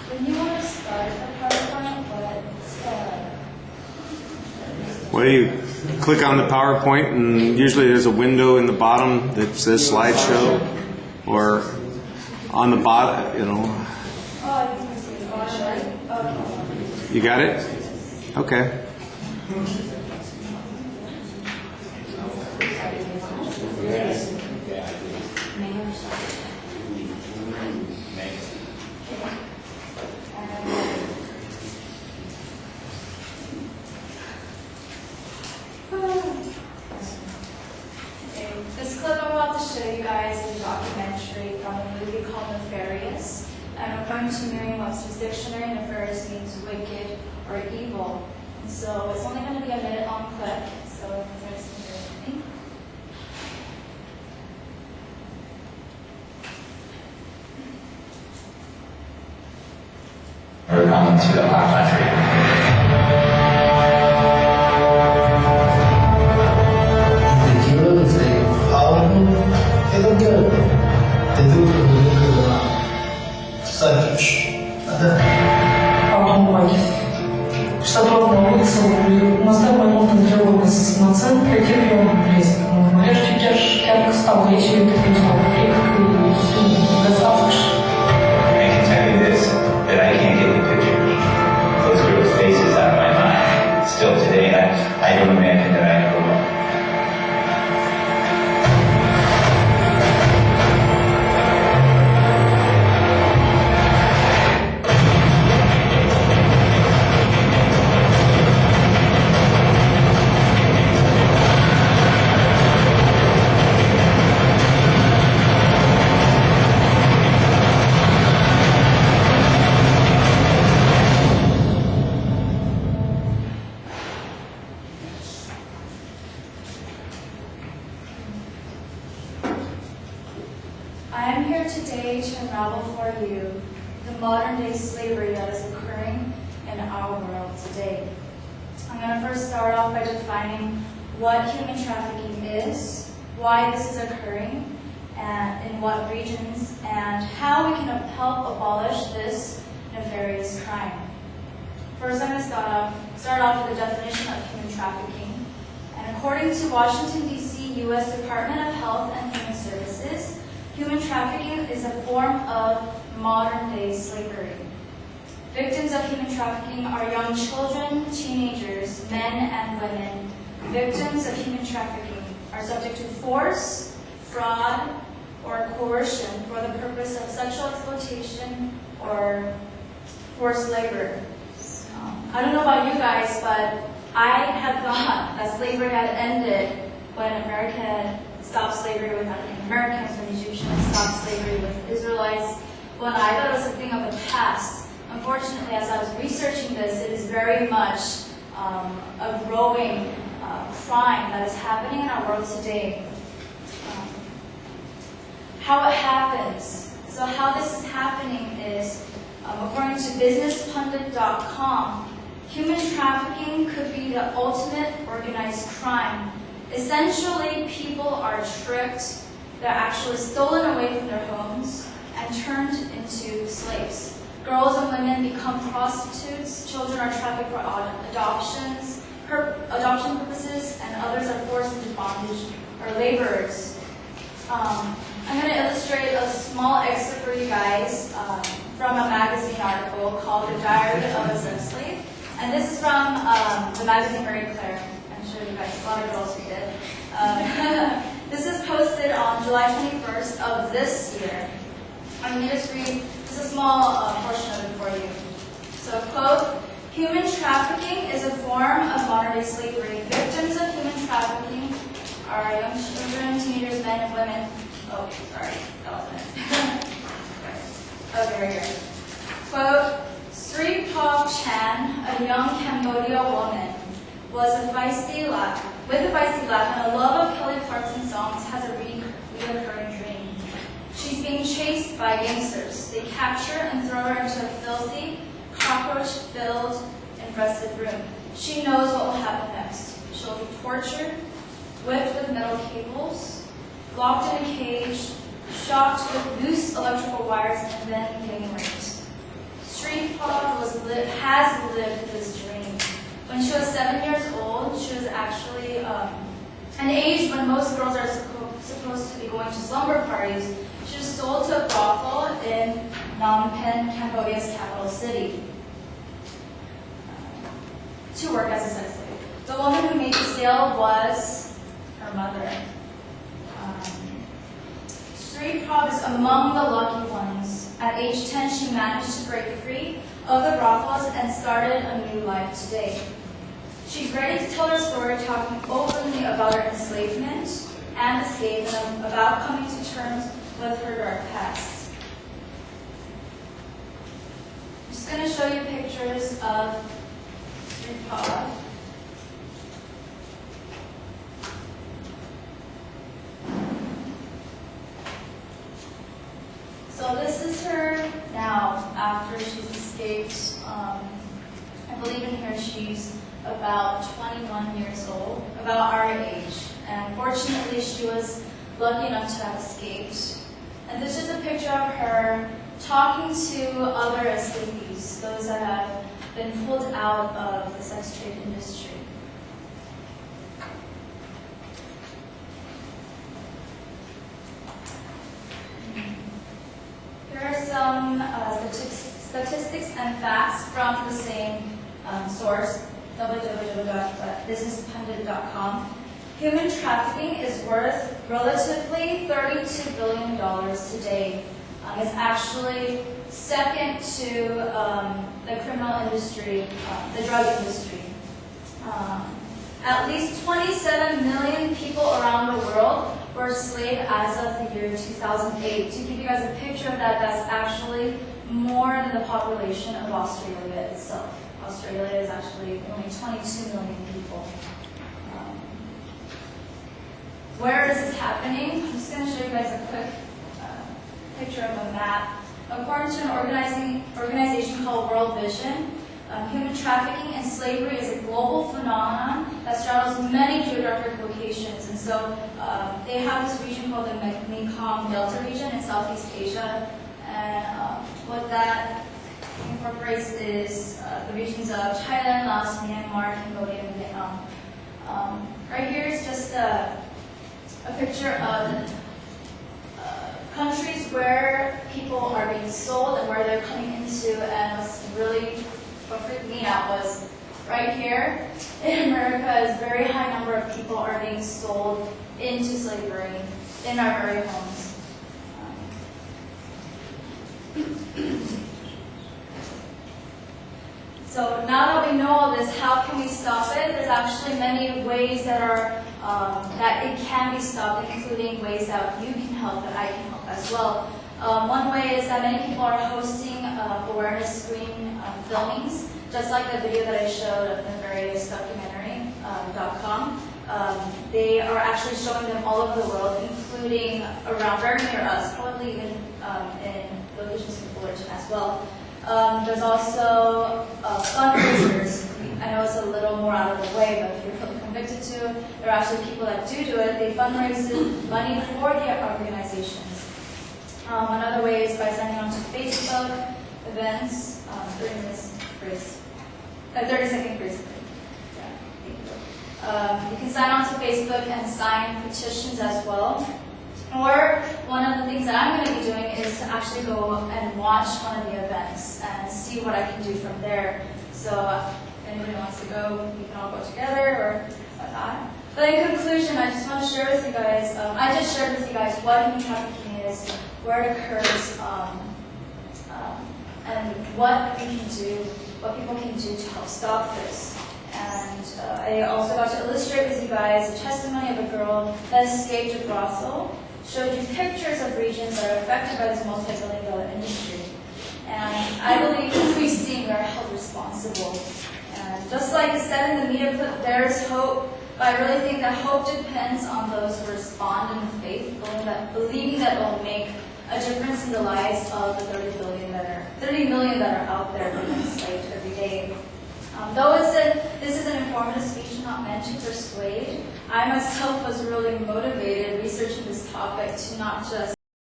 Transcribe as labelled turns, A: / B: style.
A: When you want to start the PowerPoint,
B: What do you click on the PowerPoint, and usually there's a window in the bottom that says slideshow, or on the bottom, you know. You got it? Okay.
A: This clip I'm about to show you guys is a documentary from a movie called Nefarious. And according to Merriam-Webster's dictionary, nefarious means wicked or evil. And so it's only going to be a minute-long clip, so there's some here with me.
C: We're coming to the hot country.
D: Штаб на улице, мостовой можно делать на центре, терпим близко. Говоришь, чуть как стал речь, и
C: I can tell you this, that I can't get the picture. Those girls' faces out of my mind. Still today, I don't imagine that I ever will.
A: I am here today to unravel for you the modern-day slavery that is occurring in our world today. I'm going to first start off by defining what human trafficking is, why this is occurring, and in what regions, and how we can help abolish this nefarious crime. First, I'm going to start off with the definition of human trafficking. And according to Washington, D.C., U.S. Department of Health and Human Services, human trafficking is a form of modern-day slavery. Victims of human trafficking are young children, teenagers, men and women. Victims of human trafficking are subject to force, fraud, or coercion for the purpose of sexual exploitation or forced labor. I don't know about you guys, but I had thought that slavery had ended when America had stopped slavery with African Americans, when Egyptians stopped slavery with Israelites. When I thought it was something of the past. Unfortunately, as I was researching this, it is very much a growing crime that is happening in our world today. How it happens. So how this is happening is, according to businesspundit.com, human trafficking could be the ultimate organized crime. Essentially, people are tricked, they're actually stolen away from their homes and turned into slaves. Girls and women become prostitutes, children are trafficked for adoption purposes, and others are forced into bondage or laborers. I'm going to illustrate a small excerpt for you guys from a magazine article called The Diary of a Sex Slave. And this is from the magazine Marie Claire. I'm sure you guys, a lot of girls read it. This is posted on July 21st of this year. I'm going to just read just a small portion of it for you. So, quote, human trafficking is a form of modern-day slavery. Victims of human trafficking are young children, teenagers, men, and women. Oh, sorry, that wasn't it. Okay, right here. Quote, Sri Pop Chan, a young Cambodia woman, with a feisty laugh and a love of Kelly Clarkson songs, has a recurring dream. She's being chased by gangsters. They capture and throw her into a filthy, cockroach-filled, infested room. She knows what will happen next. She'll be tortured, whipped with metal cables, locked in a cage, shocked with loose electrical wires and then getting raped. Street Pod has lived this dream. When she was 7 years old, she was actually an age when most girls are supposed to be going to slumber parties. She was sold to a brothel in Phnom Penh, Cambodia's capital city, to work as a sex slave. The woman who made the sale was her mother. Street Prod is among the lucky ones. At age 10, she managed to break free of the brothels and started a new life today. She's ready to tell her story, talking openly about her enslavement and escape, and about coming to terms with her dark past. I'm just going to show you pictures of Street Prod. So this is her now, after she's escaped. I believe in here she's about 21 years old, about our age. And fortunately, she was lucky enough to have escaped. And this is a picture of her talking to other escapees, those that have been pulled out of the sex trade industry. Here are some statistics and facts from the same source, www.businesspundit.com. Human trafficking is worth relatively $32 billion today. It's actually second to the criminal industry, the drug industry. At least 27 million people around the world were enslaved as of the year 2008. To give you guys a picture of that, that's actually more than the population of Australia itself. Australia is actually only 22 million people. Where is this happening? I'm just going to show you guys a quick picture of a map. According to an organization called World Vision, human trafficking and slavery is a global phenomenon that straddles many geographic locations. And so they have this region called the Mekong Delta region in Southeast Asia. And what that incorporates is the regions of Thailand, Laos, Myanmar, Cambodia, and Vietnam. Right here is just a picture of countries where people are being sold and where they're coming into. And what freaked me out was right here in America is a very high number of people are being sold into slavery in our very homes. So now that we know all this, how can we stop it? There's actually many ways that it can be stopped, including ways that you can help, that I can help as well. One way is that many people are hosting awareness screen filmings, just like the video that I showed of the various documentary.com. They are actually showing them all over the world, including around very near us, probably even in locations in Fullerton as well. There's also fundraisers. I know it's a little more out of the way, but if you're convicted to, there are actually people that do it. They fundraise money for their organizations. Another way is by signing on to Facebook events, 30-second grace period. Yeah, thank you. You can sign on to Facebook and sign petitions as well. Or one of the things that I'm going to be doing is to actually go and watch one of the events and see what I can do from there. So if anybody wants to go, we can all go together or whatnot. But in conclusion, I just want to share with you guys, I just shared with you guys what human trafficking is, where it occurs, and what we can do, what people can do to help stop this. And I also got to illustrate with you guys a testimony of a girl that escaped a brothel, showed you pictures of regions that are affected by this multi-billion-dollar industry. And I believe as we've seen, we are held responsible. And just like it said in the media clip, there is hope. But I really think that hope depends on those who respond in faith, believing that it will make a difference in the lives of the 30 million that are out there being enslaved every day. Though this is an informative speech not meant to persuade, I myself was really motivated researching this topic to not just